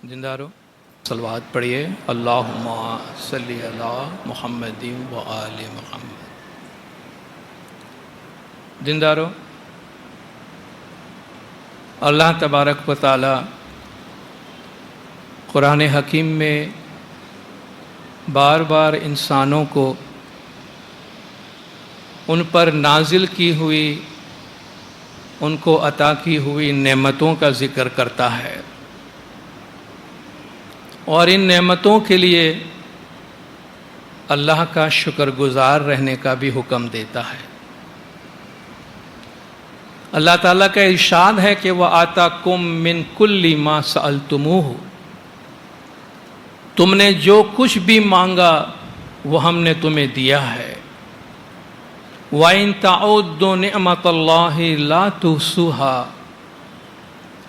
زندہ رہو، صلوات پڑھیے، اللہم صلی علی محمد و آل محمد۔ زندہ رہو۔ اللہ تبارک و تعالی قرآن حکیم میں بار بار انسانوں کو ان پر نازل کی ہوئی، ان کو عطا کی ہوئی نعمتوں کا ذکر کرتا ہے، اور ان نعمتوں کے لیے اللہ کا شکر گزار رہنے کا بھی حکم دیتا ہے۔ اللہ تعالیٰ کا ارشاد ہے کہ وَآتَاكُم مِّن كُلِّ مَا سَأَلْتُمُوهُ، تم نے جو کچھ بھی مانگا وہ ہم نے تمہیں دیا ہے۔ وَإِن تَعُدُّوا نِعْمَةَ اللَّهِ لَا تُحْصُوهَا،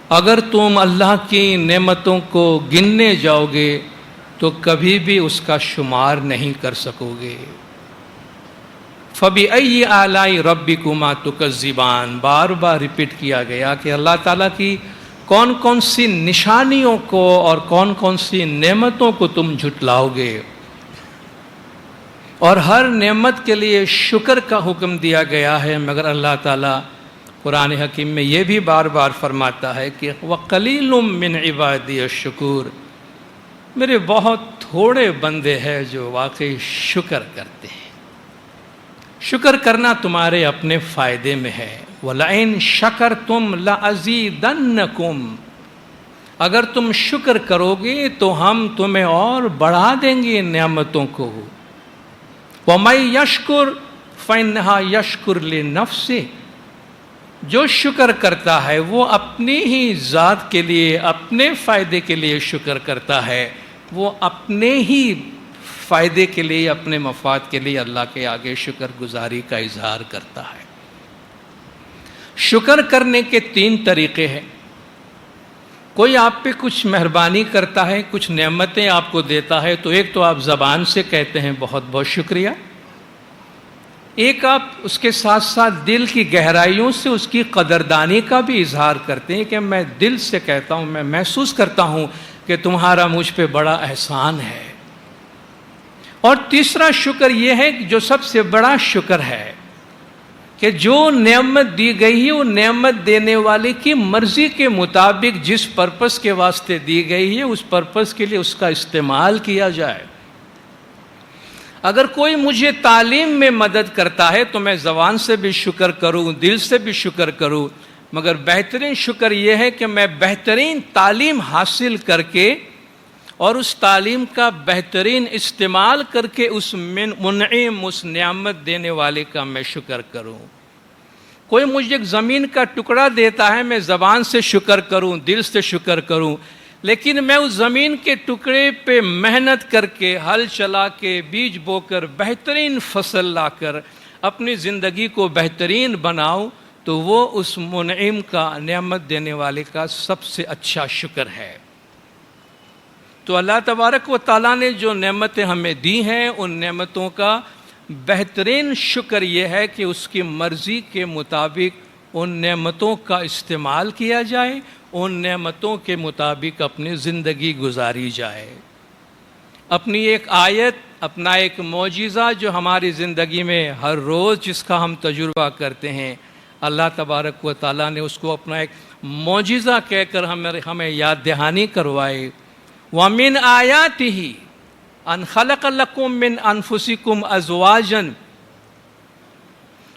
اگر تم اللہ کی نعمتوں کو گننے جاؤ گے تو کبھی بھی اس کا شمار نہیں کر سکو گے۔ فَبِأَيِّ آلَاءِ رَبِّكُمَا تُكَذِّبَانِ، بار بار ریپیٹ کیا گیا کہ اللہ تعالیٰ کی کون کون سی نشانیوں کو اور کون کون سی نعمتوں کو تم جھٹلاؤ گے، اور ہر نعمت کے لیے شکر کا حکم دیا گیا ہے، مگر اللہ تعالیٰ قرآن حکیم میں یہ بھی بار بار فرماتا ہے کہ وَقَلِيلٌ مِّنْ عِبَادِيَ الشُّكُورُ، میرے بہت تھوڑے بندے ہیں جو واقعی شکر کرتے ہیں۔ شکر کرنا تمہارے اپنے فائدے میں ہے۔ وَلَئِن شَكَرْتُمْ لَأَزِيدَنَّكُمْ، اگر تم شکر کرو گے تو ہم تمہیں اور بڑھا دیں گے نعمتوں کو۔ وَمَن يَشْكُرْ فَإِنَّمَا يَشْكُرُ لِنَفْسِهِ، جو شکر کرتا ہے وہ اپنی ہی ذات کے لیے، اپنے فائدے کے لیے شکر کرتا ہے، وہ اپنے ہی فائدے کے لیے، اپنے مفاد کے لیے اللہ کے آگے شکر گزاری کا اظہار کرتا ہے۔ شکر کرنے کے 3 طریقے ہیں۔ کوئی آپ پہ کچھ مہربانی کرتا ہے، کچھ نعمتیں آپ کو دیتا ہے، تو ایک تو آپ زبان سے کہتے ہیں بہت بہت شکریہ، ایک آپ اس کے ساتھ ساتھ دل کی گہرائیوں سے اس کی قدردانی کا بھی اظہار کرتے ہیں کہ میں دل سے کہتا ہوں، میں محسوس کرتا ہوں کہ تمہارا مجھ پہ بڑا احسان ہے۔ اور تیسرا شکر یہ ہے کہ جو سب سے بڑا شکر ہے کہ جو نعمت دی گئی ہے وہ نعمت دینے والے کی مرضی کے مطابق جس پرپس کے واسطے دی گئی ہے اس پرپس کے لیے اس کا استعمال کیا جائے۔ اگر کوئی مجھے تعلیم میں مدد کرتا ہے تو میں زبان سے بھی شکر کروں، دل سے بھی شکر کروں، مگر بہترین شکر یہ ہے کہ میں بہترین تعلیم حاصل کر کے اور اس تعلیم کا بہترین استعمال کر کے اس منعم، اس نعمت دینے والے کا میں شکر کروں۔ کوئی مجھے ایک زمین کا ٹکڑا دیتا ہے، میں زبان سے شکر کروں، دل سے شکر کروں، لیکن میں اس زمین کے ٹکڑے پہ محنت کر کے، ہل چلا کے، بیج بو کر، بہترین فصل لا کر اپنی زندگی کو بہترین بناؤں، تو وہ اس منعم کا، نعمت دینے والے کا سب سے اچھا شکر ہے۔ تو اللہ تبارک و تعالیٰ نے جو نعمتیں ہمیں دی ہیں، ان نعمتوں کا بہترین شکر یہ ہے کہ اس کی مرضی کے مطابق ان نعمتوں کا استعمال کیا جائے، ان نعمتوں کے مطابق اپنی زندگی گزاری جائے۔ اپنی ایک آیت، اپنا ایک معجزہ جو ہماری زندگی میں ہر روز جس کا ہم تجربہ کرتے ہیں، اللہ تبارک و تعالیٰ نے اس کو اپنا ایک معجزہ کہہ کر ہمیں یاد دہانی کروائے۔ وَمِنْ آیَاتِهِ أَنْ خَلَقَ لَكُم مِّنْ أَنفُسِكُمْ أَزْوَاجًا،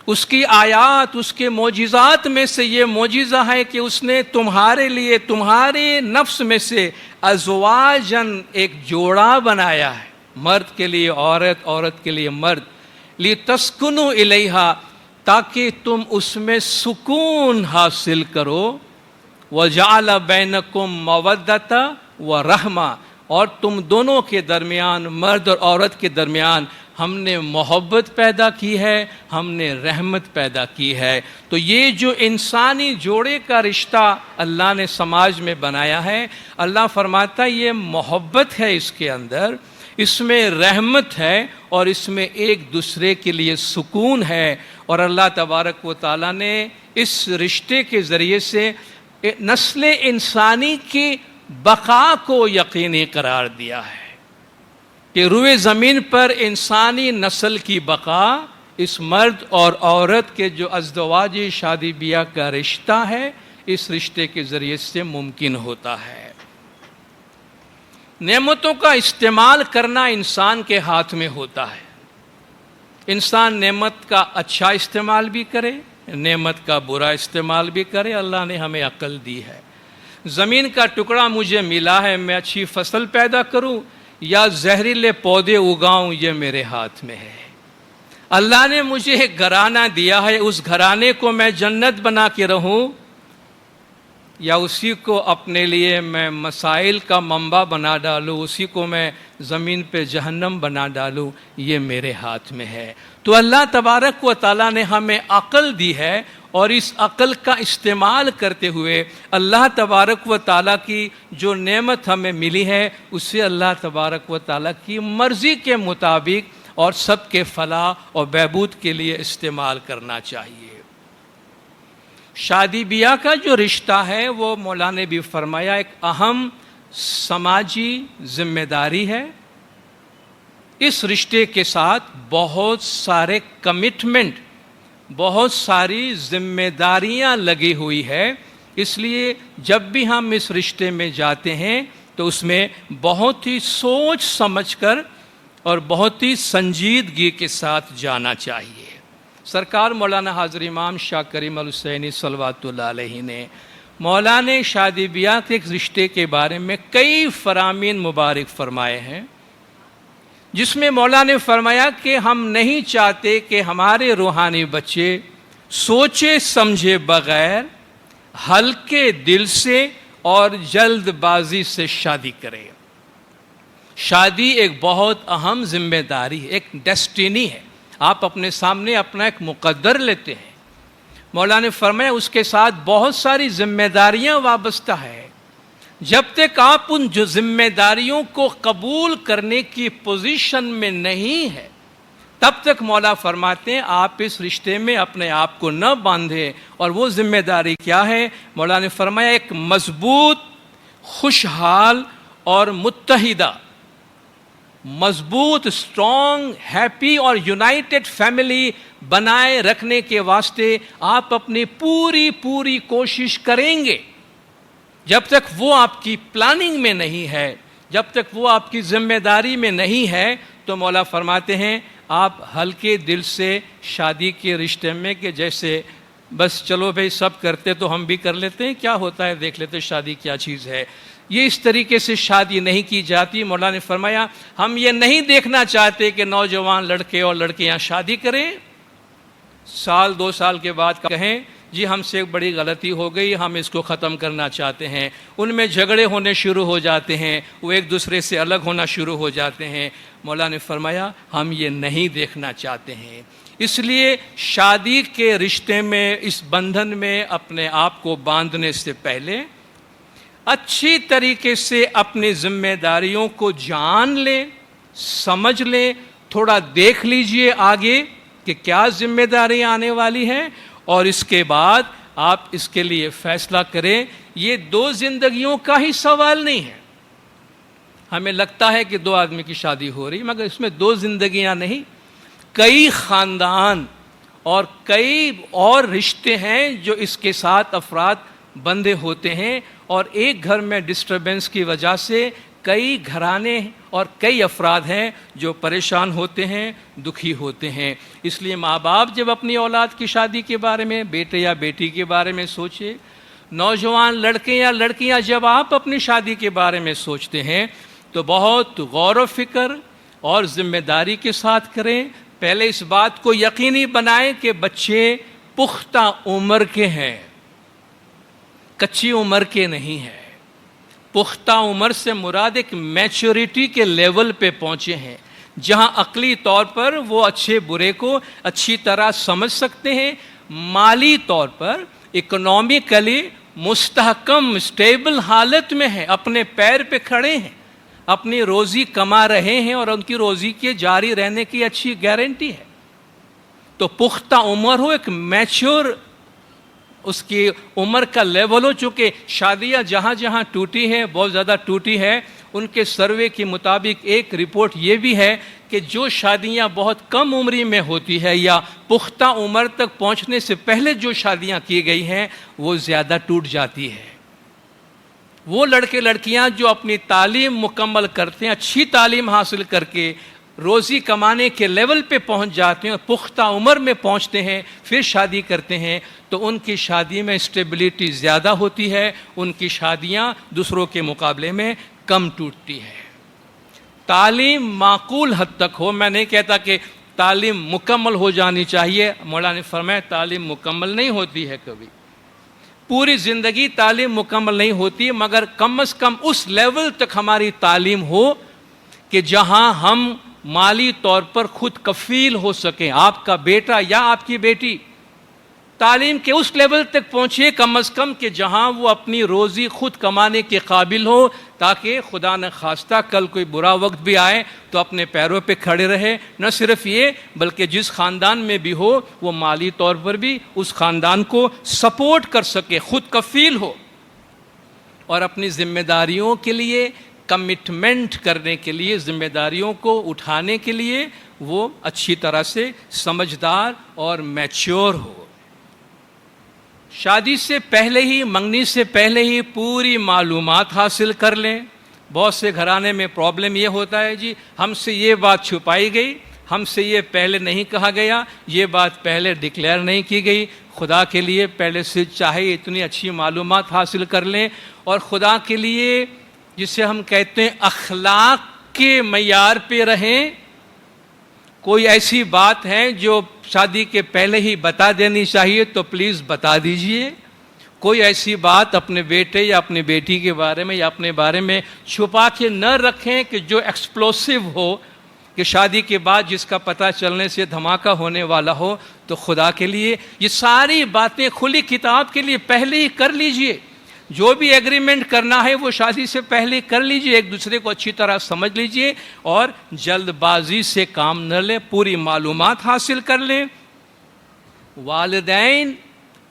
اس کی آیات، اس کے معجزات میں سے یہ معجزہ ہے کہ اس نے تمہارے لیے، تمہارے نفس میں سے ازواجن، ایک جوڑا بنایا ہے، مرد کے لیے عورت، عورت کے لیے مرد، لِتَسْكُنُوا إِلَيْهَا، تاکہ تم اس میں سکون حاصل کرو، وَجَعَلَ بَيْنَكُمْ مَوَدَّةً وَرَحْمَةً، اور تم دونوں کے درمیان، مرد اور عورت کے درمیان ہم نے محبت پیدا کی ہے، ہم نے رحمت پیدا کی ہے۔ تو یہ جو انسانی جوڑے کا رشتہ اللہ نے سماج میں بنایا ہے، اللہ فرماتا ہے یہ محبت ہے اس کے اندر، اس میں رحمت ہے، اور اس میں ایک دوسرے کے لیے سکون ہے۔ اور اللہ تبارک و تعالیٰ نے اس رشتے کے ذریعے سے نسل انسانی کی بقا کو یقینی قرار دیا ہے کہ روئے زمین پر انسانی نسل کی بقا اس مرد اور عورت کے جو ازدواجی شادی بیاہ کا رشتہ ہے، اس رشتے کے ذریعے سے ممکن ہوتا ہے۔ نعمتوں کا استعمال کرنا انسان کے ہاتھ میں ہوتا ہے۔ انسان نعمت کا اچھا استعمال بھی کرے، نعمت کا برا استعمال بھی کرے۔ اللہ نے ہمیں عقل دی ہے۔ زمین کا ٹکڑا مجھے ملا ہے، میں اچھی فصل پیدا کروں یا زہریلے پودے اگاؤں، یہ میرے ہاتھ میں ہے۔ اللہ نے مجھے ایک گھرانہ دیا ہے، اس گھرانے کو میں جنت بنا کے رہوں یا اسی کو اپنے لیے میں مسائل کا منبع بنا ڈالوں، اسی کو میں زمین پہ جہنم بنا ڈالوں، یہ میرے ہاتھ میں ہے۔ تو اللہ تبارک و تعالیٰ نے ہمیں عقل دی ہے، اور اس عقل کا استعمال کرتے ہوئے اللہ تبارک و تعالیٰ کی جو نعمت ہمیں ملی ہے، اسے اللہ تبارک و تعالیٰ کی مرضی کے مطابق اور سب کے فلاح اور بہبود کے لیے استعمال کرنا چاہیے۔ شادی بیاہ کا جو رشتہ ہے وہ مولا نے بھی فرمایا ایک اہم سماجی ذمہ داری ہے۔ اس رشتے کے ساتھ بہت سارے کمٹمنٹ، بہت ساری ذمہ داریاں لگی ہوئی ہے، اس لیے جب بھی ہم اس رشتے میں جاتے ہیں تو اس میں بہت ہی سوچ سمجھ کر اور بہت ہی سنجیدگی کے ساتھ جانا چاہیے۔ سرکار مولانا حاضر امام شاہ کریم الحسینی صلوات اللہ علیہ نے مولا نے شادی بیاہ کے رشتے کے بارے میں کئی فرامین مبارک فرمائے ہیں، جس میں مولا نے فرمایا کہ ہم نہیں چاہتے کہ ہمارے روحانی بچے سوچے سمجھے بغیر ہلکے دل سے اور جلد بازی سے شادی کریں۔ شادی ایک بہت اہم ذمہ داری ہے، ایک ڈیسٹینی ہے۔ آپ اپنے سامنے اپنا ایک مقدر لیتے ہیں۔ مولا نے فرمایا اس کے ساتھ بہت ساری ذمہ داریاں وابستہ ہے۔ جب تک آپ ان جو ذمہ داریوں کو قبول کرنے کی پوزیشن میں نہیں ہے، تب تک مولا فرماتے ہیں آپ اس رشتے میں اپنے آپ کو نہ باندھیں۔ اور وہ ذمہ داری کیا ہے؟ مولا نے فرمایا ایک مضبوط، خوشحال اور متحدہ، مضبوط، اسٹرانگ، ہیپی اور یونائٹڈ فیملی بنائے رکھنے کے واسطے آپ اپنی پوری کوشش کریں گے۔ جب تک وہ آپ کی پلاننگ میں نہیں ہے، جب تک وہ آپ کی ذمہ داری میں نہیں ہے، تو مولا فرماتے ہیں آپ ہلکے دل سے شادی کے رشتے میں کہ جیسے بس چلو بھائی سب کرتے تو ہم بھی کر لیتے ہیں، کیا ہوتا ہے دیکھ لیتے، شادی کیا چیز ہے، یہ اس طریقے سے شادی نہیں کی جاتی۔ مولا نے فرمایا ہم یہ نہیں دیکھنا چاہتے کہ نوجوان لڑکے اور لڑکیاں شادی کریں، سال 2 سال کے بعد کہیں جی ہم سے ایک بڑی غلطی ہو گئی، ہم اس کو ختم کرنا چاہتے ہیں۔ ان میں جھگڑے ہونے شروع ہو جاتے ہیں، وہ ایک دوسرے سے الگ ہونا شروع ہو جاتے ہیں۔ مولا نے فرمایا ہم یہ نہیں دیکھنا چاہتے ہیں، اس لیے شادی کے رشتے میں، اس بندھن میں اپنے آپ کو باندھنے سے پہلے اچھی طریقے سے اپنی ذمہ داریوں کو جان لیں، سمجھ لیں، تھوڑا دیکھ لیجئے آگے کہ کیا ذمہ داریاں آنے والی ہیں، اور اس کے بعد آپ اس کے لیے فیصلہ کریں۔ یہ 2 زندگیوں کا ہی سوال نہیں ہے۔ ہمیں لگتا ہے کہ 2 آدمی کی شادی ہو رہی، مگر اس میں 2 زندگیاں نہیں، کئی خاندان اور کئی اور رشتے ہیں جو اس کے ساتھ افراد بندھے ہوتے ہیں، اور ایک گھر میں ڈسٹربنس کی وجہ سے کئی گھرانے اور کئی افراد ہیں جو پریشان ہوتے ہیں، دکھی ہوتے ہیں۔ اس لیے ماں باپ جب اپنی اولاد کی شادی کے بارے میں، بیٹے یا بیٹی کے بارے میں سوچے، نوجوان لڑکے یا لڑکیاں جب آپ اپنی شادی کے بارے میں سوچتے ہیں تو بہت غور و فکر اور ذمہ داری کے ساتھ کریں۔ پہلے اس بات کو یقینی بنائیں کہ بچے پختہ عمر کے ہیں، کچی عمر کے نہیں ہیں۔ پختہ عمر سے مراد ایک میچورٹی کے لیول پہ پہنچے ہیں، جہاں عقلی طور پر وہ اچھے برے کو اچھی طرح سمجھ سکتے ہیں، مالی طور پر اکنومیکلی مستحکم، اسٹیبل حالت میں ہیں، اپنے پیر پہ کھڑے ہیں، اپنی روزی کما رہے ہیں اور ان کی روزی کے جاری رہنے کی اچھی گارنٹی ہے۔ تو پختہ عمر ہو، ایک میچور اس کی عمر کا لیول ہو چکے. شادیاں جہاں جہاں ٹوٹی ہیں، بہت زیادہ ٹوٹی ہے، ان کے سروے کے مطابق ایک رپورٹ یہ بھی ہے کہ جو شادیاں بہت کم عمری میں ہوتی ہے یا پختہ عمر تک پہنچنے سے پہلے جو شادیاں کی گئی ہیں وہ زیادہ ٹوٹ جاتی ہے. وہ لڑکے لڑکیاں جو اپنی تعلیم مکمل کرتے ہیں، اچھی تعلیم حاصل کر کے روزی کمانے کے لیول پہ پہنچ جاتے ہیں، پختہ عمر میں پہنچتے ہیں، پھر شادی کرتے ہیں، تو ان کی شادی میں اسٹیبلٹی زیادہ ہوتی ہے، ان کی شادیاں دوسروں کے مقابلے میں کم ٹوٹتی ہے. تعلیم معقول حد تک ہو، میں نہیں کہتا کہ تعلیم مکمل ہو جانی چاہیے. مولانا نے فرمایا تعلیم مکمل نہیں ہوتی ہے کبھی، پوری زندگی تعلیم مکمل نہیں ہوتی، مگر کم از کم اس لیول تک ہماری تعلیم ہو کہ جہاں ہم مالی طور پر خود کفیل ہو سکیں. آپ کا بیٹا یا آپ کی بیٹی تعلیم کے اس لیول تک پہنچے کم از کم کہ جہاں وہ اپنی روزی خود کمانے کے قابل ہو، تاکہ خدا نہ خواستہ کل کوئی برا وقت بھی آئے تو اپنے پیروں پہ کھڑے رہے. نہ صرف یہ بلکہ جس خاندان میں بھی ہو وہ مالی طور پر بھی اس خاندان کو سپورٹ کر سکے، خود کفیل ہو، اور اپنی ذمہ داریوں کے لیے کمٹمنٹ کرنے کے لیے، ذمہ داریوں کو اٹھانے کے لیے وہ اچھی طرح سے سمجھدار اور میچور ہو. شادی سے پہلے ہی، منگنی سے پہلے ہی پوری معلومات حاصل کر لیں. بہت سے گھرانے میں پرابلم یہ ہوتا ہے جی ہم سے یہ بات چھپائی گئی، ہم سے یہ پہلے نہیں کہا گیا، یہ بات پہلے ڈکلیئر نہیں کی گئی. خدا کے لیے پہلے سے چاہے اتنی اچھی معلومات حاصل کر لیں، اور خدا کے لیے جسے ہم کہتے ہیں اخلاق کے معیار پہ رہیں. کوئی ایسی بات ہے جو شادی کے پہلے ہی بتا دینی چاہیے تو پلیز بتا دیجئے. کوئی ایسی بات اپنے بیٹے یا اپنی بیٹی کے بارے میں یا اپنے بارے میں چھپا کے نہ رکھیں کہ جو ایکسپلوسو ہو، کہ شادی کے بعد جس کا پتہ چلنے سے دھماکہ ہونے والا ہو. تو خدا کے لیے یہ ساری باتیں کھلی کتاب کے لیے پہلے ہی کر لیجئے. جو بھی ایگریمنٹ کرنا ہے وہ شادی سے پہلے کر لیجئے، ایک دوسرے کو اچھی طرح سمجھ لیجئے، اور جلد بازی سے کام نہ لیں، پوری معلومات حاصل کر لیں. والدین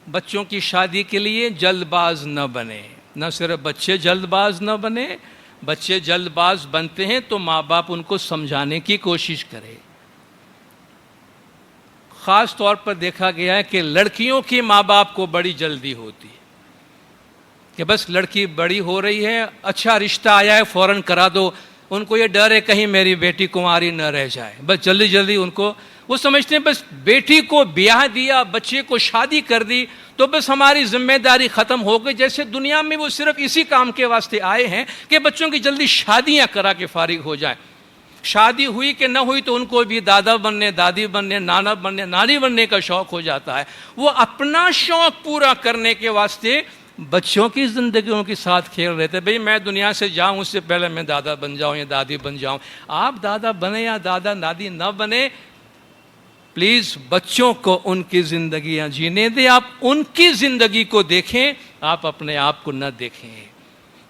بچوں کی شادی کے لیے جلد باز نہ بنے. نہ صرف بچے جلد باز نہ بنے، بچے جلد باز بنتے ہیں تو ماں باپ ان کو سمجھانے کی کوشش کرے. خاص طور پر دیکھا گیا ہے کہ لڑکیوں کی ماں باپ کو بڑی جلدی ہوتی ہے کہ بس لڑکی بڑی ہو رہی ہے، اچھا رشتہ آیا ہے فوراً کرا دو. ان کو یہ ڈر ہے کہیں میری بیٹی کنواری نہ رہ جائے، بس جلدی جلدی ان کو، وہ سمجھتے ہیں بس بیٹی کو بیاہ دیا، بچے کو شادی کر دی تو بس ہماری ذمہ داری ختم ہو گئی. جیسے دنیا میں وہ صرف اسی کام کے واسطے آئے ہیں کہ بچوں کی جلدی شادیاں کرا کے فارغ ہو جائیں. شادی ہوئی کہ نہ ہوئی تو ان کو بھی دادا بننے، دادی بننے، نانا بننے، نانی بننے کا شوق ہو جاتا ہے. وہ اپنا شوق پورا کرنے کے واسطے بچوں کی زندگیوں کے ساتھ کھیل رہے تھے. بھئی میں دنیا سے جاؤں اس سے پہلے میں دادا بن جاؤں یا دادی بن جاؤں. آپ دادا بنے یا دادا دادی نہ بنے، پلیز بچوں کو ان کی زندگیاں جینے دیں. آپ ان کی زندگی کو دیکھیں، آپ اپنے آپ کو نہ دیکھیں.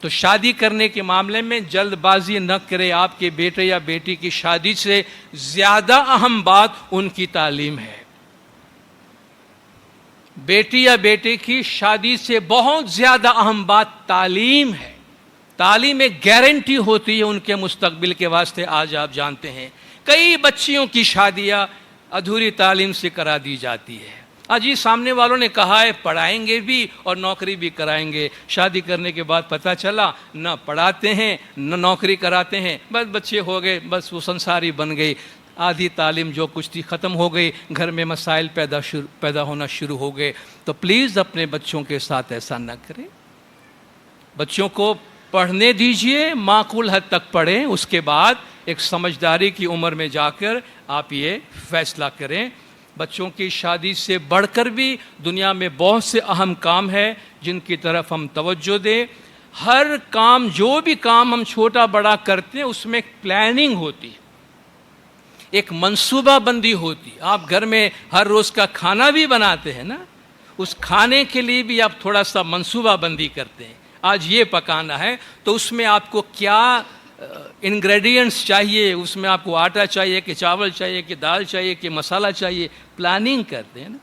تو شادی کرنے کے معاملے میں جلد بازی نہ کرے. آپ کے بیٹے یا بیٹی کی شادی سے زیادہ اہم بات ان کی تعلیم ہے. بیٹی یا بیٹے کی شادی سے بہت زیادہ اہم بات تعلیم ہے. تعلیم ایک گارنٹی ہوتی ہے ان کے مستقبل کے واسطے. آج آپ جانتے ہیں کئی بچیوں کی شادیاں ادھوری تعلیم سے کرا دی جاتی ہے. آج یہ سامنے والوں نے کہا ہے پڑھائیں گے بھی اور نوکری بھی کرائیں گے. شادی کرنے کے بعد پتہ چلا نہ پڑھاتے ہیں نہ نوکری کراتے ہیں، بس بچے ہو گئے، بس وہ سنساری بن گئی. آدھی تعلیم جو کچھ تھی ختم ہو گئی، گھر میں مسائل پیدا ہونا شروع ہو گئے. تو پلیز اپنے بچوں کے ساتھ ایسا نہ کریں. بچوں کو پڑھنے دیجئے، معقول حد تک پڑھیں، اس کے بعد ایک سمجھداری کی عمر میں جا کر آپ یہ فیصلہ کریں. بچوں کی شادی سے بڑھ کر بھی دنیا میں بہت سے اہم کام ہیں جن کی طرف ہم توجہ دیں. ہر کام، جو بھی کام ہم چھوٹا بڑا کرتے ہیں اس میں ایک پلاننگ ہوتی ہے، ایک منصوبہ بندی ہوتی. آپ گھر میں ہر روز کا کھانا بھی بناتے ہیں نا، اس کھانے کے لیے بھی آپ تھوڑا سا منصوبہ بندی کرتے ہیں. آج یہ پکانا ہے تو اس میں آپ کو کیا انگریڈینٹس چاہیے، اس میں آپ کو آٹا چاہیے کہ چاول چاہیے کہ دال چاہیے کہ مسالہ چاہیے، پلاننگ کرتے ہیں نا.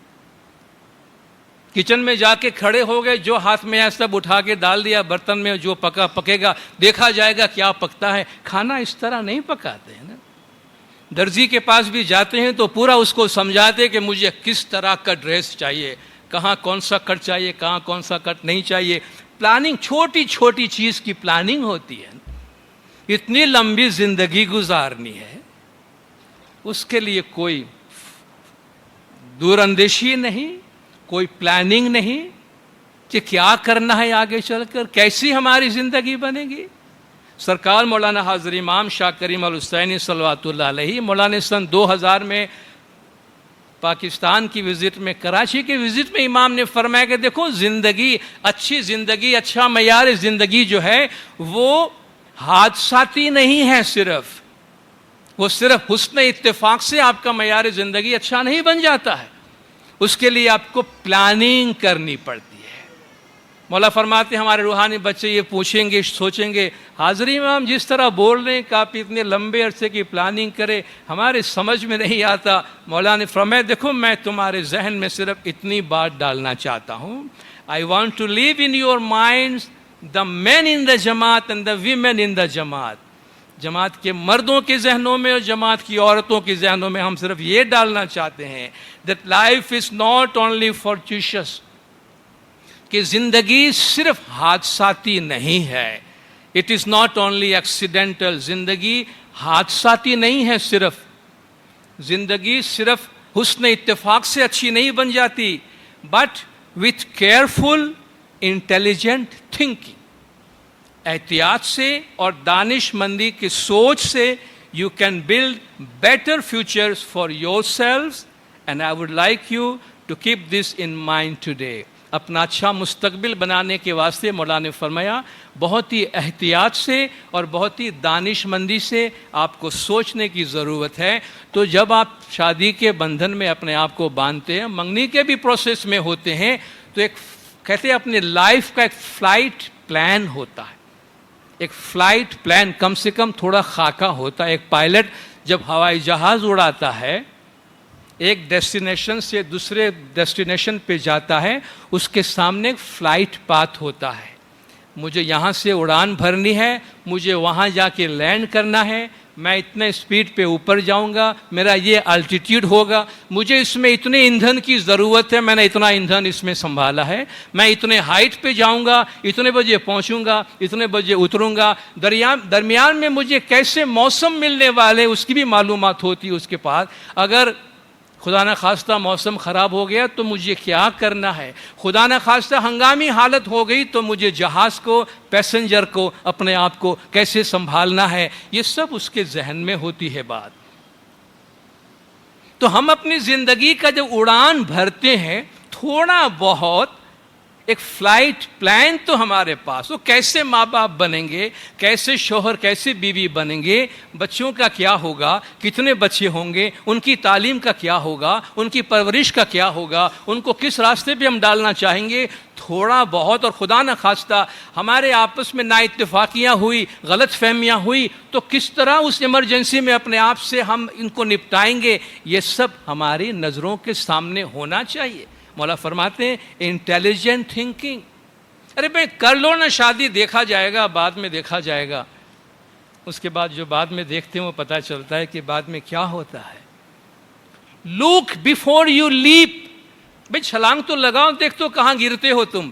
کچن میں جا کے کھڑے ہو گئے, جو ہاتھ میں ہے سب اٹھا کے ڈال دیا برتن میں, جو پکے گا دیکھا جائے گا کیا پکتا ہے. کھانا اس طرح نہیں پکاتے ہیں نا. درزی کے پاس بھی جاتے ہیں تو پورا اس کو سمجھاتے کہ مجھے کس طرح کا ڈریس چاہیے, کہاں کون سا کٹ چاہیے, کہاں کون سا کٹ نہیں چاہیے. پلاننگ, چھوٹی چھوٹی چیز کی پلاننگ ہوتی ہے. اتنی لمبی زندگی گزارنی ہے, اس کے لیے کوئی دور اندیشی نہیں, کوئی پلاننگ نہیں کہ کیا کرنا ہے آگے چل کر, کیسی ہماری زندگی بنے گی. سرکار مولانا حاضر امام شاہ کریم الحسینی صلوات اللہ علیہ, مولانا سن 2000 میں پاکستان کی وزٹ میں, کراچی کی وزٹ میں امام نے فرمایا کہ دیکھو زندگی, اچھی زندگی, اچھا معیار زندگی جو ہے وہ حادثاتی نہیں ہے, وہ صرف حسن اتفاق سے آپ کا معیار زندگی اچھا نہیں بن جاتا ہے. اس کے لیے آپ کو پلاننگ کرنی پڑتی ہے. مولا فرماتے ہیں ہمارے روحانی بچے یہ پوچھیں گے, سوچیں گے, حاضر امام جس طرح بول رہے ہیں کہ آپ اتنے لمبے عرصے کی پلاننگ کرے, ہمارے سمجھ میں نہیں آتا. مولا نے فرمایا دیکھو میں تمہارے ذہن میں صرف اتنی بات ڈالنا چاہتا ہوں. I want to leave in your minds the men in the جماعت and the women in the جماعت. جماعت کے مردوں کے ذہنوں میں اور جماعت کی عورتوں کے ذہنوں میں ہم صرف یہ ڈالنا چاہتے ہیں that life is not only fortuitous, کہ زندگی صرف حادثاتی نہیں ہے. It is not only accidental. زندگی حادثاتی نہیں ہے, زندگی صرف حسن اتفاق سے اچھی نہیں بن جاتی, but with careful intelligent thinking, احتیاط سے اور دانش مندی کی سوچ سے you can build better futures for yourselves, and I would like you to keep this in mind today. اپنا اچھا مستقبل بنانے کے واسطے مولا نے فرمایا بہت ہی احتیاط سے اور بہت ہی دانش مندی سے آپ کو سوچنے کی ضرورت ہے. تو جب آپ شادی کے بندھن میں اپنے آپ کو باندھتے ہیں, منگنی کے بھی پروسیس میں ہوتے ہیں, تو ایک کہتے ہیں اپنے لائف کا ایک فلائٹ پلان ہوتا ہے. ایک فلائٹ پلان کم سے کم تھوڑا خاکہ ہوتا ہے. ایک پائلٹ جب ہوائی جہاز اڑاتا ہے, ایک ڈیسٹینیشن سے دوسرے ڈیسٹینیشن پہ جاتا ہے, اس کے سامنے ایک فلائٹ پاتھ ہوتا ہے. مجھے یہاں سے اڑان بھرنی ہے, مجھے وہاں جا کے لینڈ کرنا ہے, میں اتنے اسپیڈ پہ اوپر جاؤں گا, میرا یہ الٹیٹیوڈ ہوگا, مجھے اس میں اتنے ایندھن کی ضرورت ہے, میں نے اتنا ایندھن اس میں سنبھالا ہے, میں اتنے ہائٹ پہ جاؤں گا, اتنے بجے پہنچوں گا, اتنے بجے اتروں گا, درمیان میں مجھے کیسے موسم ملنے والے اس کی بھی معلومات ہوتی ہے اس کے پاس. اگر خدا نہ خواستہ موسم خراب ہو گیا تو مجھے کیا کرنا ہے, خدا نہ خواستہ ہنگامی حالت ہو گئی تو مجھے جہاز کو, پیسنجر کو, اپنے آپ کو کیسے سنبھالنا ہے, یہ سب اس کے ذہن میں ہوتی ہے بات. تو ہم اپنی زندگی کا جب اڑان بھرتے ہیں, تھوڑا بہت ایک فلائٹ پلان تو ہمارے پاس, وہ کیسے ماں باپ بنیں گے, کیسے شوہر, کیسے بیوی بنیں گے, بچوں کا کیا ہوگا, کتنے بچے ہوں گے, ان کی تعلیم کا کیا ہوگا, ان کی پرورش کا کیا ہوگا, ان کو کس راستے پہ ہم ڈالنا چاہیں گے. تھوڑا بہت, اور خدا نہ خواستہ ہمارے آپس میں نا اتفاقیاں ہوئی, غلط فہمیاں ہوئی, تو کس طرح اس ایمرجنسی میں اپنے آپ سے ہم ان کو نپٹائیں گے, یہ سب ہماری نظروں کے سامنے ہونا چاہیے. مولا فرماتے ہیں انٹیلیجنٹ تھنکنگ. ارے بھائی کر لو نا شادی, دیکھا جائے گا, بعد میں دیکھا جائے گا. اس کے بعد جو بعد میں دیکھتے ہیں وہ پتہ چلتا ہے کہ بعد میں کیا ہوتا ہے. لک بیفور یو لیپ. بھائی چھلانگ تو لگاؤ, دیکھ تو کہاں گرتے ہو تم.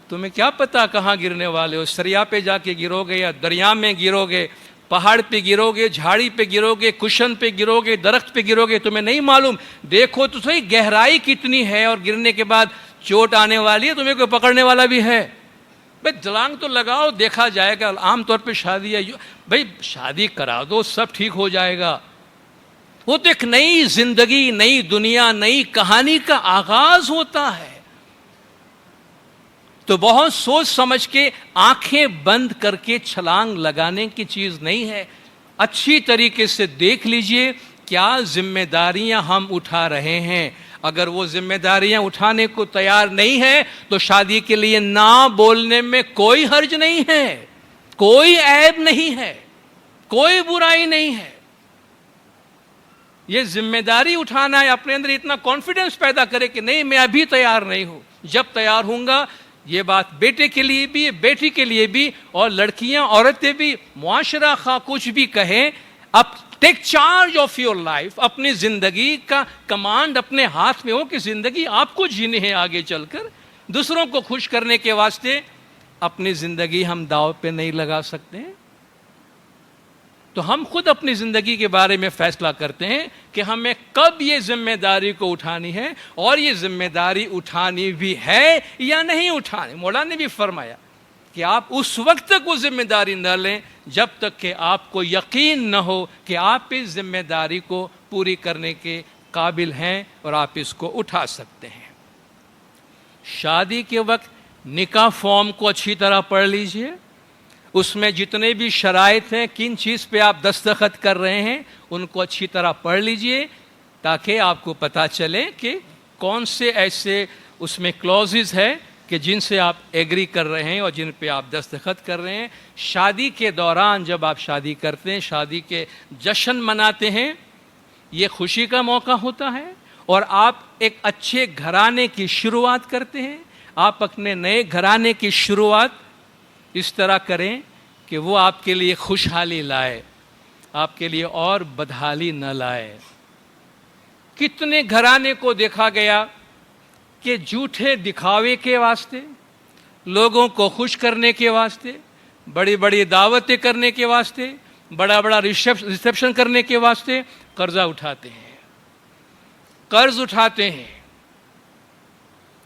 تمہیں کیا پتا کہاں گرنے والے ہو, سریا پہ جا کے گرو گے یا دریا میں گرو گے, پہاڑ پہ گرو گے, جھاڑی پہ گرو گے, کشن پہ گرو گے, درخت پہ گرو گے, تمہیں نہیں معلوم. دیکھو تو صحیح گہرائی کتنی ہے, اور گرنے کے بعد چوٹ آنے والی ہے, تمہیں کوئی پکڑنے والا بھی ہے. بھائی چھلانگ تو لگاؤ, دیکھا جائے گا. عام طور پہ شادی ہے, بھائی شادی کرا دو, سب ٹھیک ہو جائے گا. وہ تو ایک نئی زندگی, نئی دنیا, نئی کہانی کا آغاز ہوتا ہے. تو بہت سوچ سمجھ کے, آنکھیں بند کر کے چھلانگ لگانے کی چیز نہیں ہے. اچھی طریقے سے دیکھ لیجئے کیا ذمہ داریاں ہم اٹھا رہے ہیں. اگر وہ ذمہ داریاں اٹھانے کو تیار نہیں ہے تو شادی کے لیے نہ بولنے میں کوئی حرج نہیں ہے, کوئی عیب نہیں ہے, کوئی برائی نہیں ہے. یہ ذمہ داری اٹھانا ہے، اپنے اندر اتنا کانفیڈنس پیدا کرے کہ نہیں میں ابھی تیار نہیں ہوں، جب تیار ہوں گا. یہ بات بیٹے کے لیے بھی، بیٹی کے لیے بھی، اور لڑکیاں عورتیں بھی، معاشرہ خواہ کچھ بھی کہیں، اب take charge of your life. اپنی زندگی کا کمانڈ اپنے ہاتھ میں ہو کہ زندگی آپ کو جینے ہے آگے چل کر. دوسروں کو خوش کرنے کے واسطے اپنی زندگی ہم داؤ پہ نہیں لگا سکتے ہیں. تو ہم خود اپنی زندگی کے بارے میں فیصلہ کرتے ہیں کہ ہمیں کب یہ ذمہ داری کو اٹھانی ہے، اور یہ ذمہ داری اٹھانی بھی ہے یا نہیں اٹھانی. مولانا نے بھی فرمایا کہ آپ اس وقت تک وہ ذمہ داری نہ لیں جب تک کہ آپ کو یقین نہ ہو کہ آپ اس ذمہ داری کو پوری کرنے کے قابل ہیں اور آپ اس کو اٹھا سکتے ہیں. شادی کے وقت نکاح فارم کو اچھی طرح پڑھ لیجئے. اس میں جتنے بھی شرائط ہیں، کن چیز پہ آپ دستخط کر رہے ہیں، ان کو اچھی طرح پڑھ لیجئے تاکہ آپ کو پتہ چلے کہ کون سے ایسے اس میں کلوزز ہے کہ جن سے آپ ایگری کر رہے ہیں اور جن پہ آپ دستخط کر رہے ہیں. شادی کے دوران جب آپ شادی کرتے ہیں، شادی کے جشن مناتے ہیں، یہ خوشی کا موقع ہوتا ہے، اور آپ ایک اچھے گھرانے کی شروعات کرتے ہیں. آپ اپنے نئے گھرانے کی شروعات اس طرح کریں کہ وہ آپ کے لیے خوشحالی لائے، آپ کے لیے اور بدحالی نہ لائے. کتنے گھرانے کو دیکھا گیا کہ جھوٹے دکھاوے کے واسطے، لوگوں کو خوش کرنے کے واسطے، بڑی بڑی دعوتیں کرنے کے واسطے، بڑا بڑا ریسیپشن کرنے کے واسطے قرضہ اٹھاتے ہیں، قرض اٹھاتے ہیں.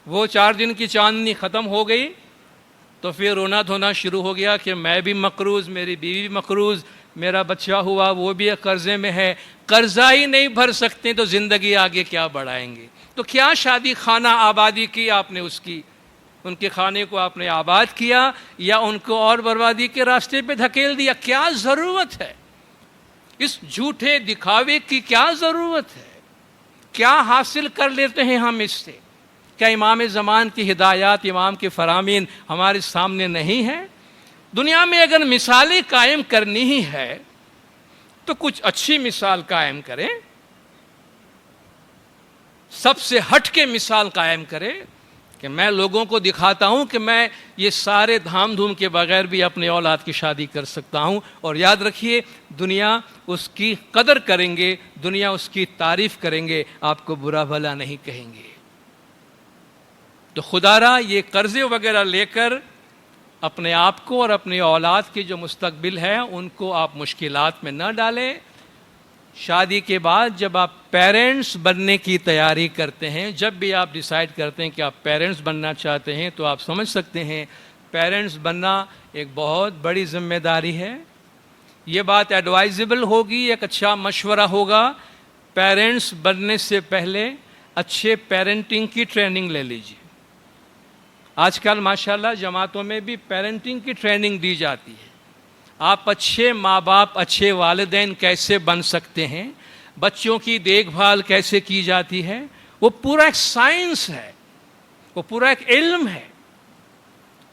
وہ 4 دن کی چاندنی ختم ہو گئی تو پھر رونا دھونا شروع ہو گیا کہ میں بھی مقروض، میری بیوی بھی مقروض، میرا بچہ ہوا وہ بھی قرضے میں ہے. قرضہ ہی نہیں بھر سکتے تو زندگی آگے کیا بڑھائیں گے؟ تو کیا شادی خانہ آبادی کی آپ نے، اس کی ان کے خانے کو آپ نے آباد کیا یا ان کو اور بربادی کے راستے پہ دھکیل دیا؟ کیا ضرورت ہے اس جھوٹے دکھاوے کی؟ کیا ضرورت ہے؟ کیا حاصل کر لیتے ہیں ہم اس سے؟ کیا امام زمان کی ہدایات، امام کے فرامین ہمارے سامنے نہیں ہیں؟ دنیا میں اگر مثالیں قائم کرنی ہی ہے تو کچھ اچھی مثال قائم کریں، سب سے ہٹ کے مثال قائم کریں کہ میں لوگوں کو دکھاتا ہوں کہ میں یہ سارے دھام دھوم کے بغیر بھی اپنے اولاد کی شادی کر سکتا ہوں. اور یاد رکھیے دنیا اس کی قدر کریں گے، دنیا اس کی تعریف کریں گے، آپ کو برا بھلا نہیں کہیں گے. تو خدا را یہ قرضے وغیرہ لے کر اپنے آپ کو اور اپنی اولاد کے جو مستقبل ہے ان کو آپ مشکلات میں نہ ڈالیں. شادی کے بعد جب آپ پیرنٹس بننے کی تیاری کرتے ہیں، جب بھی آپ ڈیسائیڈ کرتے ہیں کہ آپ پیرنٹس بننا چاہتے ہیں، تو آپ سمجھ سکتے ہیں پیرنٹس بننا ایک بہت بڑی ذمہ داری ہے. یہ بات ایڈوائزبل ہوگی، ایک اچھا مشورہ ہوگا، پیرنٹس بننے سے پہلے اچھے پیرنٹنگ کی ٹریننگ لے لیجیے. آج کل ماشاءاللہ جماعتوں میں بھی پیرنٹنگ کی ٹریننگ دی جاتی ہے. آپ اچھے ماں باپ، اچھے والدین کیسے بن سکتے ہیں، بچوں کی دیکھ بھال کیسے کی جاتی ہے، وہ پورا ایک سائنس ہے، وہ پورا ایک علم ہے.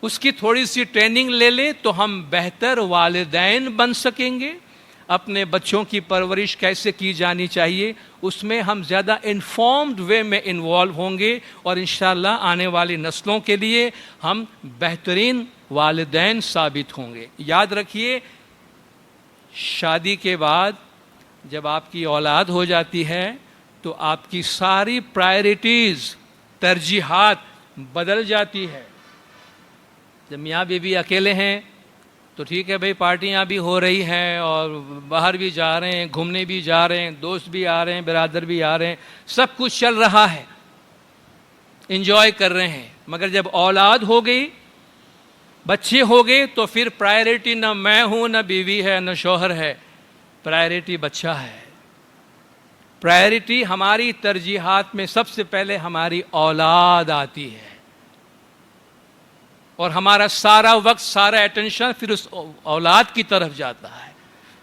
اس کی تھوڑی سی ٹریننگ لے لیں تو ہم بہتر والدین بن سکیں گے. اپنے بچوں کی پرورش کیسے کی جانی چاہیے اس میں ہم زیادہ انفارمڈ وے میں انوالو ہوں گے، اور انشاءاللہ آنے والی نسلوں کے لیے ہم بہترین والدین ثابت ہوں گے. یاد رکھیے شادی کے بعد جب آپ کی اولاد ہو جاتی ہے تو آپ کی ساری پرائرٹیز، ترجیحات بدل جاتی ہے. جب میاں بیوی اکیلے ہیں تو ٹھیک ہے بھائی، پارٹیاں بھی ہو رہی ہیں اور باہر بھی جا رہے ہیں، گھومنے بھی جا رہے ہیں، دوست بھی آ رہے ہیں، برادر بھی آ رہے ہیں، سب کچھ چل رہا ہے، انجوائے کر رہے ہیں. مگر جب اولاد ہو گئی، بچے ہو گئے، تو پھر پرائرٹی نہ میں ہوں، نہ بیوی ہے، نہ شوہر ہے، پرائرٹی بچہ ہے. پرائرٹی ہماری ترجیحات میں سب سے پہلے ہماری اولاد آتی ہے، اور ہمارا سارا وقت، سارا اٹینشن پھر اس اولاد کی طرف جاتا ہے.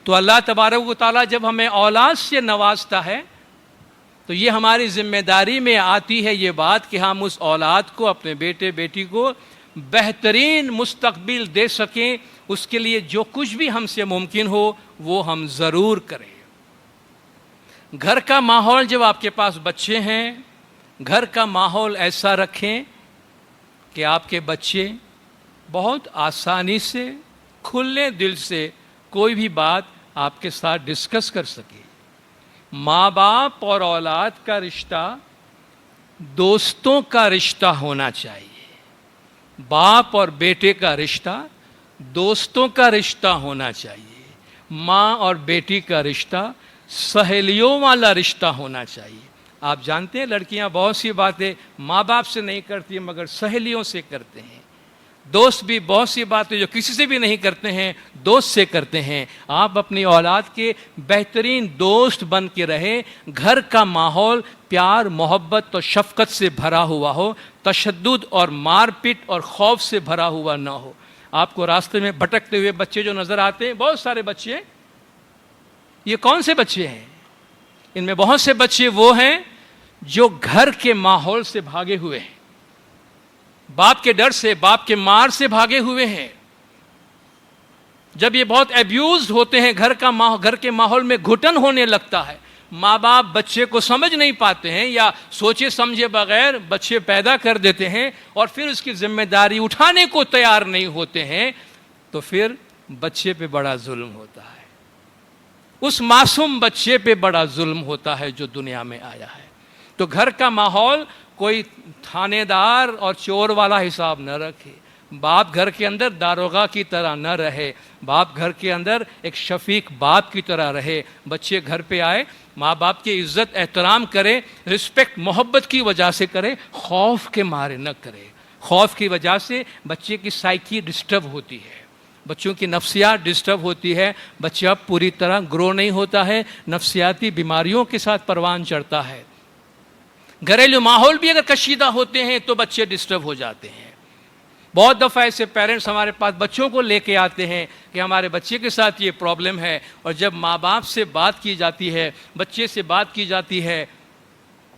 تو اللہ تبارک و تعالیٰ جب ہمیں اولاد سے نوازتا ہے تو یہ ہماری ذمہ داری میں آتی ہے یہ بات کہ ہم اس اولاد کو، اپنے بیٹے بیٹی کو بہترین مستقبل دے سکیں. اس کے لیے جو کچھ بھی ہم سے ممکن ہو وہ ہم ضرور کریں. گھر کا ماحول جب آپ کے پاس بچے ہیں، گھر کا ماحول ایسا رکھیں کہ آپ کے بچے بہت آسانی سے کھلے دل سے کوئی بھی بات آپ کے ساتھ ڈسکس کر سکے۔ ماں باپ اور اولاد کا رشتہ دوستوں کا رشتہ ہونا چاہیے۔ باپ اور بیٹے کا رشتہ دوستوں کا رشتہ ہونا چاہیے۔ ماں اور بیٹی کا رشتہ سہیلیوں والا رشتہ ہونا چاہیے۔ آپ جانتے ہیں لڑکیاں بہت سی باتیں ماں باپ سے نہیں کرتی مگر سہیلیوں سے کرتے ہیں۔ دوست بھی بہت سی باتیں جو کسی سے بھی نہیں کرتے ہیں دوست سے کرتے ہیں۔ آپ اپنی اولاد کے بہترین دوست بن کے رہے، گھر کا ماحول پیار محبت اور شفقت سے بھرا ہوا ہو، تشدد اور مار پیٹ اور خوف سے بھرا ہوا نہ ہو۔ آپ کو راستے میں بھٹکتے ہوئے بچے جو نظر آتے ہیں، بہت سارے بچے، یہ کون سے بچے ہیں؟ ان میں بہت سے بچے وہ ہیں جو گھر کے ماحول سے بھاگے ہوئے ہیں، باپ کے ڈر سے، باپ کے مار سے بھاگے ہوئے ہیں۔ جب یہ بہت ایبیوزڈ ہوتے ہیں، گھر کے ماحول میں گھٹن ہونے لگتا ہے، ماں باپ بچے کو سمجھ نہیں پاتے ہیں یا سوچے سمجھے بغیر بچے پیدا کر دیتے ہیں اور پھر اس کی ذمہ داری اٹھانے کو تیار نہیں ہوتے ہیں، تو پھر بچے پہ بڑا ظلم ہوتا ہے۔ اس معصوم بچے پہ بڑا ظلم ہوتا ہے جو دنیا میں آیا ہے۔ تو گھر کا ماحول کوئی تھانے دار اور چور والا حساب نہ رکھے۔ باپ گھر کے اندر داروغہ کی طرح نہ رہے، باپ گھر کے اندر ایک شفیق باپ کی طرح رہے۔ بچے گھر پہ آئے، ماں باپ کی عزت احترام کرے، رسپیکٹ محبت کی وجہ سے کرے، خوف کے مارے نہ کرے۔ خوف کی وجہ سے بچے کی سائیکی ڈسٹرب ہوتی ہے، بچوں کی نفسیات ڈسٹرب ہوتی ہے، بچہ پوری طرح گرو نہیں ہوتا ہے، نفسیاتی بیماریوں کے ساتھ پروان چڑھتا ہے۔ گھریلو ماحول بھی اگر کشیدہ ہوتے ہیں تو بچے ڈسٹرب ہو جاتے ہیں۔ بہت دفعہ ایسے پیرنٹس ہمارے پاس بچوں کو لے کے آتے ہیں کہ ہمارے بچے کے ساتھ یہ پرابلم ہے، اور جب ماں باپ سے بات کی جاتی ہے، بچے سے بات کی جاتی ہے،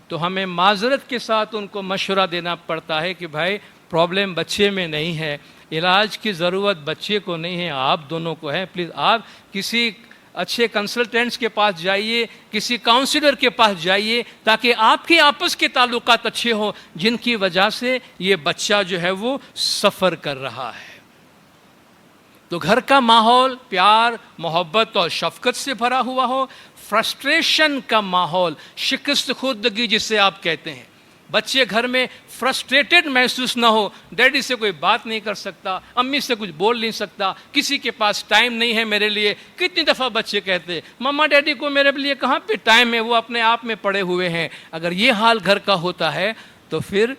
تو ہمیں معذرت کے ساتھ ان کو مشورہ دینا پڑتا ہے کہ بھائی پرابلم بچے میں نہیں ہے، علاج کی ضرورت بچے کو نہیں ہے، آپ دونوں کو ہے۔ پلیز آپ کسی اچھے کنسلٹنٹس کے پاس جائیے، کسی کاؤنسلر کے پاس جائیے، تاکہ آپ کے آپس کے تعلقات اچھے ہوں، جن کی وجہ سے یہ بچہ جو ہے وہ سفر کر رہا ہے۔ تو گھر کا ماحول پیار محبت اور شفقت سے بھرا ہوا ہو، فرسٹریشن کا ماحول، شکست خوردگی جسے آپ کہتے ہیں، بچے گھر میں فرسٹریٹڈ محسوس نہ ہو، ڈیڈی سے کوئی بات نہیں کر سکتا، امی سے کچھ بول نہیں سکتا، کسی کے پاس ٹائم نہیں ہے میرے لیے۔ کتنی دفعہ بچے کہتے ہیں مما ڈیڈی کو میرے لیے کہاں پہ ٹائم ہے، وہ اپنے آپ میں پڑے ہوئے ہیں۔ اگر یہ حال گھر کا ہوتا ہے تو پھر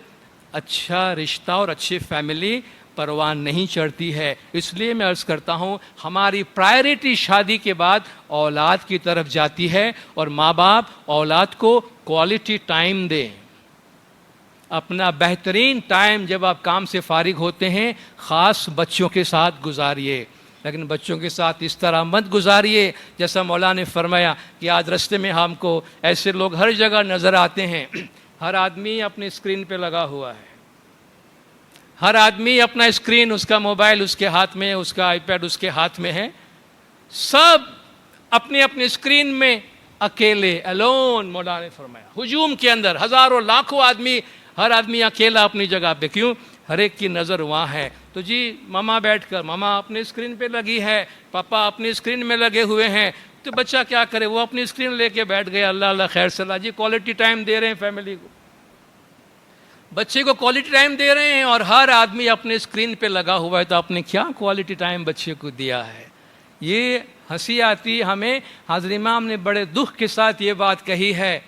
اچھا رشتہ اور اچھی فیملی پروان نہیں چڑھتی ہے۔ اس لیے میں عرض کرتا ہوں ہماری پرائرٹی شادی کے بعد اولاد کی طرف جاتی ہے، اور ماں باپ اولاد کو کوالٹی ٹائم دیں۔ اپنا بہترین ٹائم جب آپ کام سے فارغ ہوتے ہیں خاص بچوں کے ساتھ گزاریے، لیکن بچوں کے ساتھ اس طرح مت گزاریے جیسا مولا نے فرمایا کہ آج رستے میں ہم کو ایسے لوگ ہر جگہ نظر آتے ہیں، ہر آدمی اپنی اسکرین پہ لگا ہوا ہے، ہر آدمی اپنا اسکرین، اس کا موبائل اس کے ہاتھ میں، اس کا آئی پیڈ اس کے ہاتھ میں ہے، سب اپنی اپنی اسکرین میں اکیلے، الون مولا نے فرمایا، ہجوم کے اندر ہزاروں لاکھوں آدمی، ہر آدمی اکیلا اپنی جگہ پہ، کیوں؟ ہر ایک کی نظر وہاں ہے۔ تو جی ماما بیٹھ کر، ماما اپنی اسکرین پہ لگی ہے، پاپا اپنی اسکرین میں لگے ہوئے ہیں، تو بچہ کیا کرے؟ وہ اپنی اسکرین لے کے بیٹھ گیا، اللہ اللہ خیر صلاح، جی کوالٹی ٹائم دے رہے ہیں فیملی کو، بچے کو کوالٹی ٹائم دے رہے ہیں، اور ہر آدمی اپنے اسکرین پہ لگا ہوا ہے، تو آپ نے کیا کوالٹی ٹائم بچے کو دیا ہے؟ یہ ہنسی آتی ہمیں۔ حضرت امام نے بڑے دکھ کے ساتھ یہ بات کہی ہے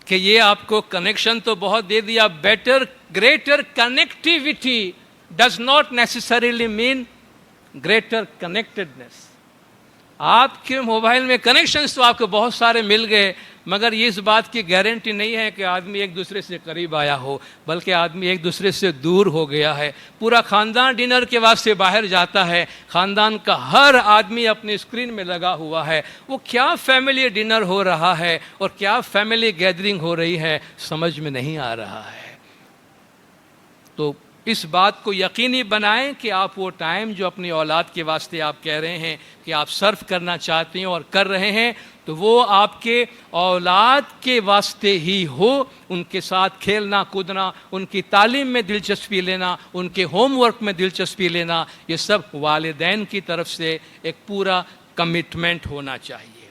کہ یہ آپ کو کنیکشن تو بہت دے دیا، better greater connectivity does not necessarily mean greater connectedness. آپ کے موبائل میں کنیکشنز تو آپ کو بہت سارے مل گئے، مگر یہ اس بات کی گارنٹی نہیں ہے کہ آدمی ایک دوسرے سے قریب آیا ہو، بلکہ آدمی ایک دوسرے سے دور ہو گیا ہے۔ پورا خاندان ڈنر کے واسطے باہر جاتا ہے، خاندان کا ہر آدمی اپنی اسکرین میں لگا ہوا ہے، وہ کیا فیملی ڈنر ہو رہا ہے اور کیا فیملی گیدرنگ ہو رہی ہے سمجھ میں نہیں آ رہا ہے۔ تو اس بات کو یقینی بنائیں کہ آپ وہ ٹائم جو اپنی اولاد کے واسطے آپ کہہ رہے ہیں کہ آپ صرف کرنا چاہتے ہیں اور کر رہے ہیں، تو وہ آپ کے اولاد کے واسطے ہی ہو، ان کے ساتھ کھیلنا کودنا، ان کی تعلیم میں دلچسپی لینا، ان کے ہوم ورک میں دلچسپی لینا، یہ سب والدین کی طرف سے ایک پورا کمٹمنٹ ہونا چاہیے۔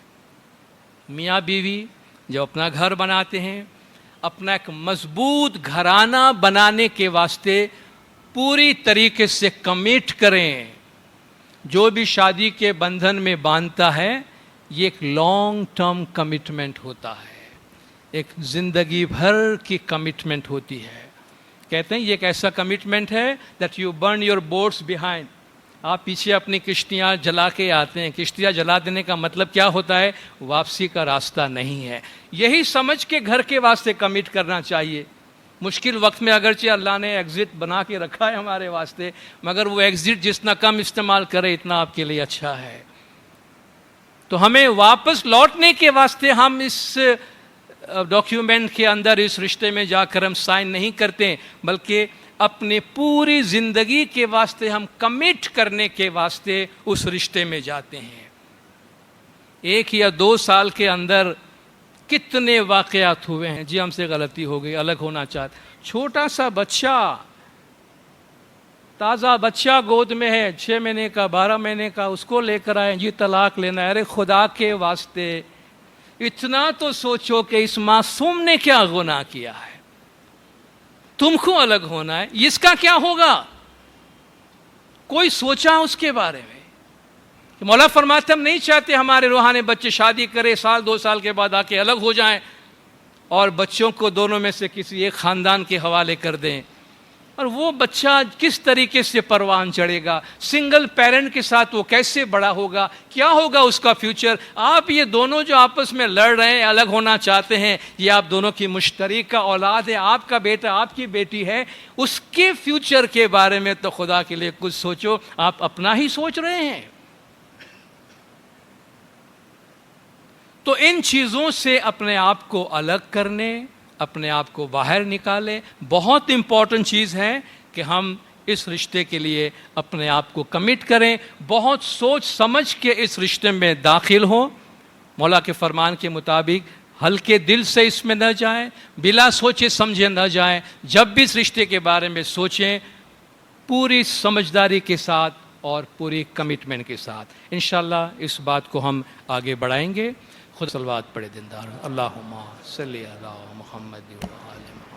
میاں بیوی جو اپنا گھر بناتے ہیں، اپنا ایک مضبوط گھرانہ بنانے کے واسطے پوری طریقے سے کمٹ کریں۔ جو بھی شادی کے بندھن میں باندھتا ہے یہ ایک لانگ ٹرم کمٹمنٹ ہوتا ہے، ایک زندگی بھر کی کمٹمنٹ ہوتی ہے۔ کہتے ہیں یہ ایک ایسا کمٹمنٹ ہے that you burn your boats behind، آپ پیچھے اپنی کشتیاں جلا کے آتے ہیں۔ کشتیاں جلا دینے کا مطلب کیا ہوتا ہے؟ واپسی کا راستہ نہیں ہے۔ یہی سمجھ کے گھر کے واسطے کمٹ کرنا چاہیے۔ مشکل وقت میں اگرچہ اللہ نے ایگزٹ بنا کے رکھا ہے ہمارے واسطے، مگر وہ ایگزٹ جتنا کم استعمال کرے اتنا آپ کے لیے اچھا ہے۔ تو ہمیں واپس لوٹنے کے واسطے ہم اس ڈاکیومنٹ کے اندر اس رشتے میں جا کر ہم سائن نہیں کرتے، بلکہ اپنی پوری زندگی کے واسطے ہم کمٹ کرنے کے واسطے اس رشتے میں جاتے ہیں۔ 1 یا 2 سال کے اندر کتنے واقعات ہوئے ہیں، جی ہم سے غلطی ہو گئی، الگ ہونا چاہتے، چھوٹا سا بچہ، تازہ بچہ گود میں ہے، 6 مہینے کا 12 مہینے کا، اس کو لے کر آئے، جی طلاق لینا ہے۔ ارے خدا کے واسطے اتنا تو سوچو کہ اس معصوم نے کیا گناہ کیا ہے، تم کو الگ ہونا ہے، اس کا کیا ہوگا؟ کوئی سوچا اس کے بارے میں؟ مولا فرماتے ہم نہیں چاہتے ہمارے روحانی بچے شادی کرے، 1-2 سال کے بعد آ کے الگ ہو جائیں اور بچوں کو دونوں میں سے کسی ایک خاندان کے حوالے کر دیں، اور وہ بچہ کس طریقے سے پروان چڑھے گا؟ سنگل پیرنٹ کے ساتھ وہ کیسے بڑا ہوگا؟ کیا ہوگا اس کا فیوچر؟ آپ یہ دونوں جو آپس میں لڑ رہے ہیں، الگ ہونا چاہتے ہیں، یہ آپ دونوں کی مشترکہ اولاد ہے، آپ کا بیٹا آپ کی بیٹی ہے، اس کے فیوچر کے بارے میں تو خدا کے لیے کچھ سوچو۔ آپ اپنا ہی سوچ رہے ہیں۔ تو ان چیزوں سے اپنے آپ کو الگ کرنے، اپنے آپ کو باہر نکالیں۔ بہت امپورٹنٹ چیز ہے کہ ہم اس رشتے کے لیے اپنے آپ کو کمٹ کریں، بہت سوچ سمجھ کے اس رشتے میں داخل ہوں، مولا کے فرمان کے مطابق ہلکے دل سے اس میں نہ جائیں، بلا سوچے سمجھے نہ جائیں۔ جب بھی اس رشتے کے بارے میں سوچیں پوری سمجھداری کے ساتھ اور پوری کمٹمنٹ کے ساتھ۔ انشاءاللہ اس بات کو ہم آگے بڑھائیں گے۔ خود صلوات پڑھے دیندار، اللہم صلی علی محمد و آل محمد۔